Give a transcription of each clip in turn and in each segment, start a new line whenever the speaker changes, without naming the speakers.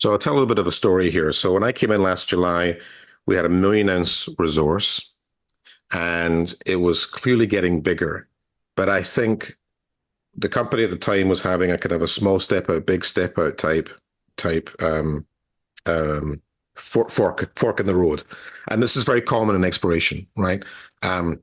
So I'll tell a little bit of a story here. So when I came in last July, we had a 1 million ounce resource and it was clearly getting bigger. But I think the company at the time was having a kind of a small step out, big step out type um, fork in the road. And this is very common in exploration, right? Are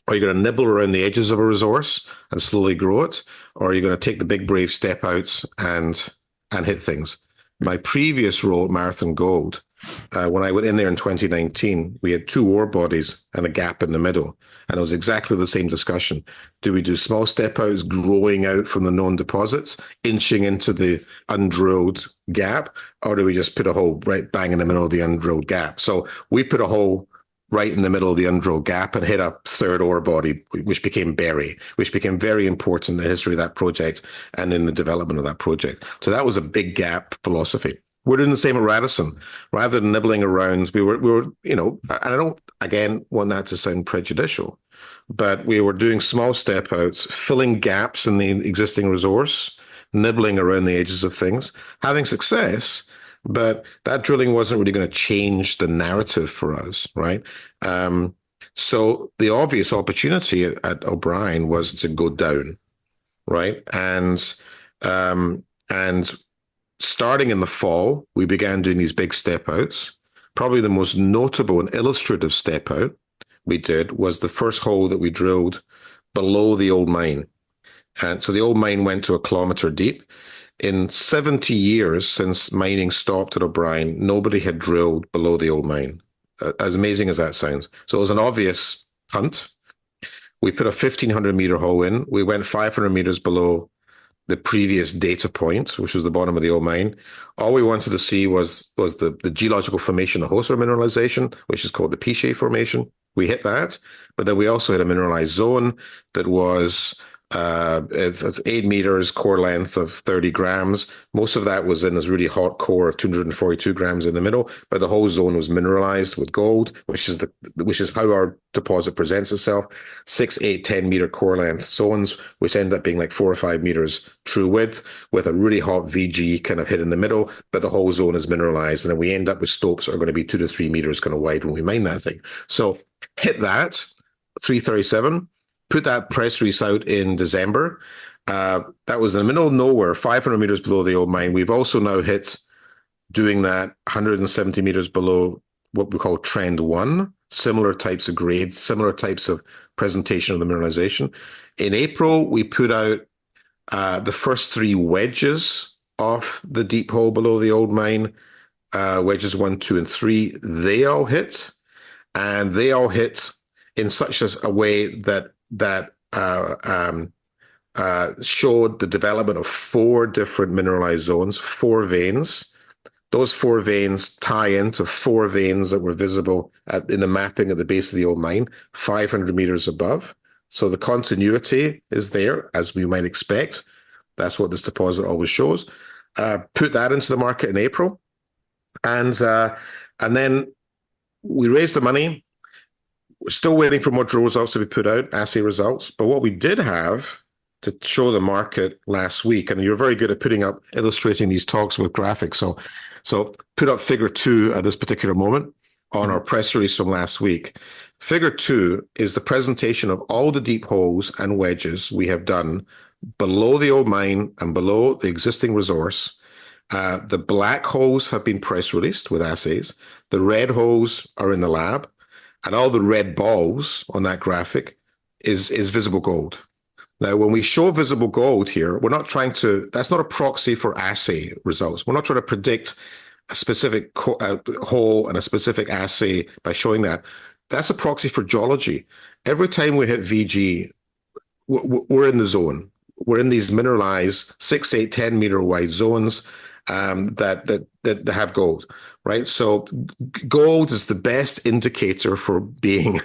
you going to nibble around the edges of a resource and slowly grow it, or are you going to take the big brave step outs and hit things? My previous role at Marathon Gold, when I went in there in 2019, we had two ore bodies and a gap in the middle, and it was exactly the same discussion. Do we do small step outs growing out from the known deposits, inching into the undrilled gap, or do we just put a hole right bang in the middle of the undrilled gap? So we put a hole right in the middle of the undrilled gap and hit a third ore body, which became Berry, which became very important in the history of that project and in the development of that project. So that was a big gap philosophy. We're doing the same at Radisson. Rather than nibbling around, we were, and I don't, again, want that to sound prejudicial, but we were doing small step outs, filling gaps in the existing resource, nibbling around the edges of things, having success, but that drilling wasn't really going to change the narrative for us, right? So the obvious opportunity at O'Brien was to go down, right? And starting in the fall, we began doing these big step outs. Probably the most notable and illustrative step out we did was the first hole that we drilled below the old mine. And so the old mine went to 1 kilometer deep. In 70 years since mining stopped at O'Brien, nobody had drilled below the old mine, as amazing as that sounds. So it was an obvious hunt. We put a 1,500-meter hole in. We went 500 meters below the previous data point, which was the bottom of the old mine. All we wanted to see was the geological formation of host mineralization, which is called the Pichet Formation. We hit that, but then we also hit a mineralized zone that was 8 meters, core length of 30 grams. Most of that was in this really hot core of 242 grams in the middle, but the whole zone was mineralized with gold, which is how our deposit presents itself. 6, 8, 10 meter core length zones, which end up being like 4 or 5 meters true width, with a really hot VG kind of hit in the middle, but the whole zone is mineralized. And then we end up with stopes that are going to be 2 to 3 meters kind of wide when we mine that thing. So hit that, 337. Put that press release out in December. That was in the middle of nowhere, 500 meters below the old mine. We've also now hit doing that 170 meters below what we call trend one, similar types of grades, similar types of presentation of the mineralization. In April, we put out the first 3 wedges off the deep hole below the old mine, wedges 1, 2, and 3. They all hit, and they all hit in such a way that showed the development of 4 different mineralized zones, 4 veins. Those 4 veins tie into 4 veins that were visible in the mapping at the base of the old mine, 500 meters above. So the continuity is there, as we might expect. That's what this deposit always shows. Put that into the market in April. And then we raised the money. We're still waiting for more drill results to be put out, assay results. But what we did have to show the market last week, and you're very good at illustrating these talks with graphics. So put up figure 2 at this particular moment on our press release from last week. Figure 2 is the presentation of all the deep holes and wedges we have done below the old mine and below the existing resource. The black holes have been press released with assays. The red holes are in the lab. And all the red balls on that graphic is visible gold. Now, when we show visible gold here, that's not a proxy for assay results. We're not trying to predict a specific hole and a specific assay by showing that. That's a proxy for geology. Every time we hit VG, we're in the zone. We're in these mineralized 6, 8, 10 meter wide zones that have gold. Right, so gold is the best indicator for being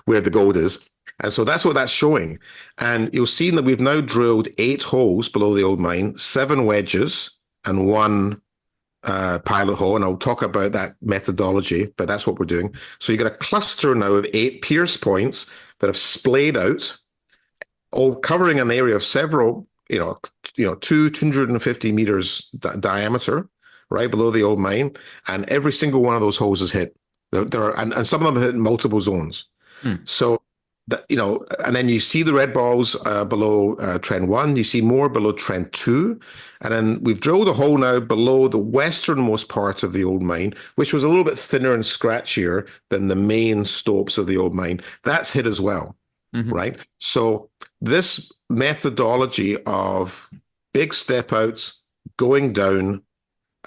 where the gold is. And so that's what that's showing. And you'll see that we've now drilled 8 holes below the old mine, 7 wedges and 1 pilot hole. And I'll talk about that methodology, but that's what we're doing. So you got a cluster now of 8 pierce points that have splayed out, all covering an area of several, 250 meters diameter. right below the old mine, and every single one of those holes is hit. There are, and some of them hit in multiple zones.
Mm.
So that, and then you see the red balls below trend one. You see more below trend two, and then we've drilled a hole now below the westernmost part of the old mine, which was a little bit thinner and scratchier than the main stopes of the old mine. That's hit as well,
Hmm.
right? So this methodology of big step outs, going down,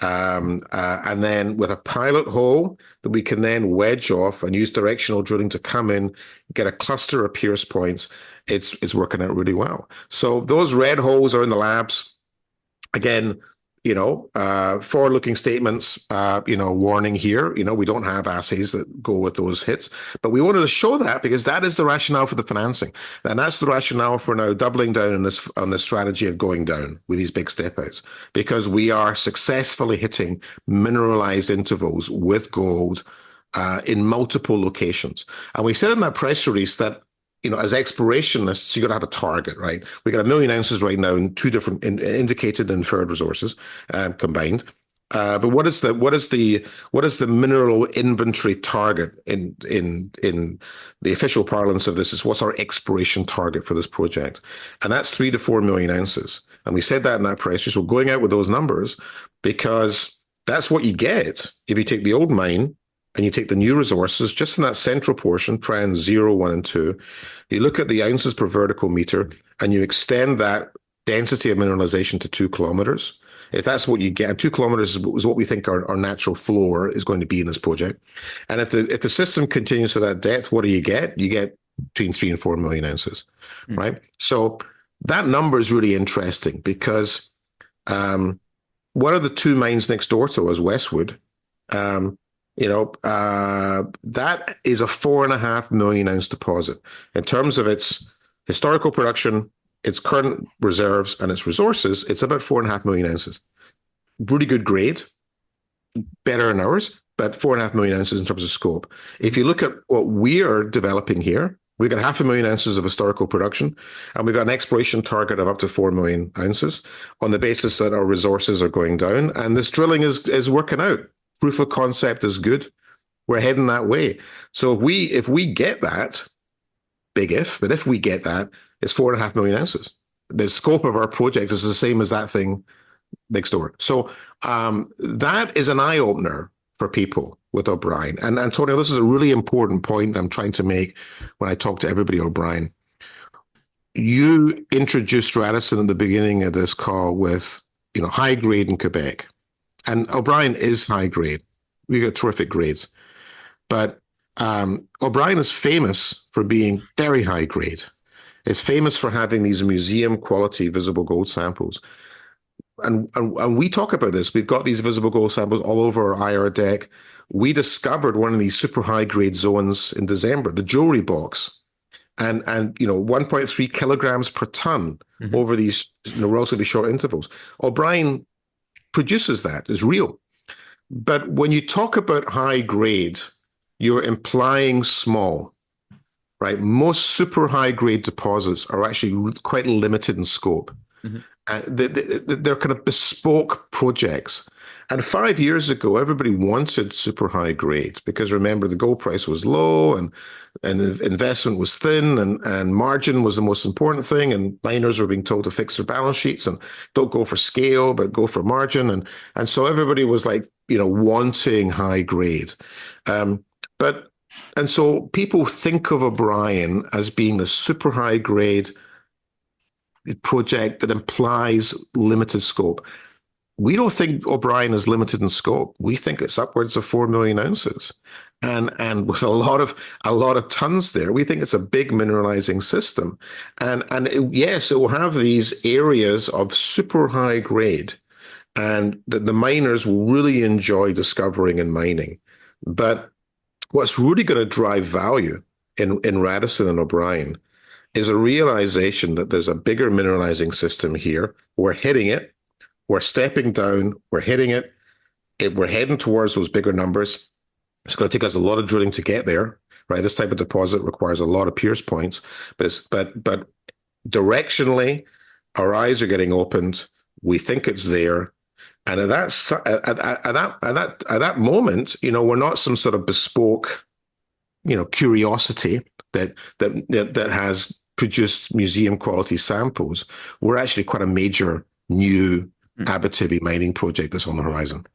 and then with a pilot hole that we can then wedge off and use directional drilling to come in, get a cluster of pierce points. It's working out really well. So those red holes are in the labs. Again, forward-looking statements, warning here. We don't have assays that go with those hits, but we wanted to show that because that is the rationale for the financing, and that's the rationale for now doubling down on this strategy of going down with these big step outs, because we are successfully hitting mineralized intervals with gold in multiple locations. And we said in that press release that as explorationists, you got to have a target, right? We got 1 million ounces right now in two different indicated and inferred resources combined. But what is the mineral inventory target in the official parlance of this? Is what's our exploration target for this project? And that's 3 to 4 million ounces. And we said that in that press release. We're going out with those numbers because that's what you get if you take the old mine and you take the new resources just in that central portion, trend 0, 1, and 2. You look at the ounces per vertical meter and you extend that density of mineralization to 2 kilometers. If that's what you get, and 2 kilometers is what we think our natural floor is going to be in this project. And if the system continues to that depth, what do you get? You get between 3 and 4 million ounces,
Mm.
right? So that number is really interesting because one of the 2 mines next door to us, Westwood, that is a 4.5 million ounce deposit. In terms of its historical production, its current reserves, and its resources, it's about 4.5 million ounces. Really good grade, better than ours, but 4.5 million ounces in terms of scope. If you look at what we are developing here, we've got 500,000 ounces of historical production, and we've got an exploration target of up to 4 million ounces on the basis that our resources are going down, and this drilling is working out. Proof of concept is good. We're heading that way. So if we get that, big if, but if we get that, it's 4.5 million ounces. The scope of our project is the same as that thing next door. So that is an eye opener for people with O'Brien. And Antonio, this is a really important point I'm trying to make when I talk to everybody O'Brien. You introduced Radisson at the beginning of this call with high grade in Quebec. And O'Brien is high grade. We got terrific grades. But O'Brien is famous for being very high grade. It's famous for having these museum quality visible gold samples. And we talk about this. We've got these visible gold samples all over our IR deck. We discovered one of these super high grade zones in December, the jewelry box, and 1.3 kilograms per ton over these relatively short intervals. O'Brien produces that, is real. But when you talk about high grade, you're implying small, right? Most super high grade deposits are actually quite limited in scope.
Mm-hmm.
They're kind of bespoke projects. And 5 years ago, everybody wanted super high grades because remember, the gold price was low and the investment was thin and margin was the most important thing. And miners were being told to fix their balance sheets and don't go for scale, but go for margin. And so everybody was like, wanting high grade. And so people think of O'Brien as being the super high grade project that implies limited scope. We don't think O'Brien is limited in scope. We think it's upwards of 4 million ounces. And with a lot of tons there, we think it's a big mineralizing system. Yes, it will have these areas of super high grade and the miners will really enjoy discovering and mining. But what's really going to drive value in Radisson and O'Brien is a realization that there's a bigger mineralizing system here. We're hitting it. We're stepping down. We're hitting it. We're heading towards those bigger numbers. It's going to take us a lot of drilling to get there, right? This type of deposit requires a lot of pierce points, but directionally, our eyes are getting opened. We think it's there. And at that moment, we're not some sort of bespoke, curiosity that has produced museum quality samples. We're actually quite a major new
Mm.
Abitibi mining project that's on the horizon.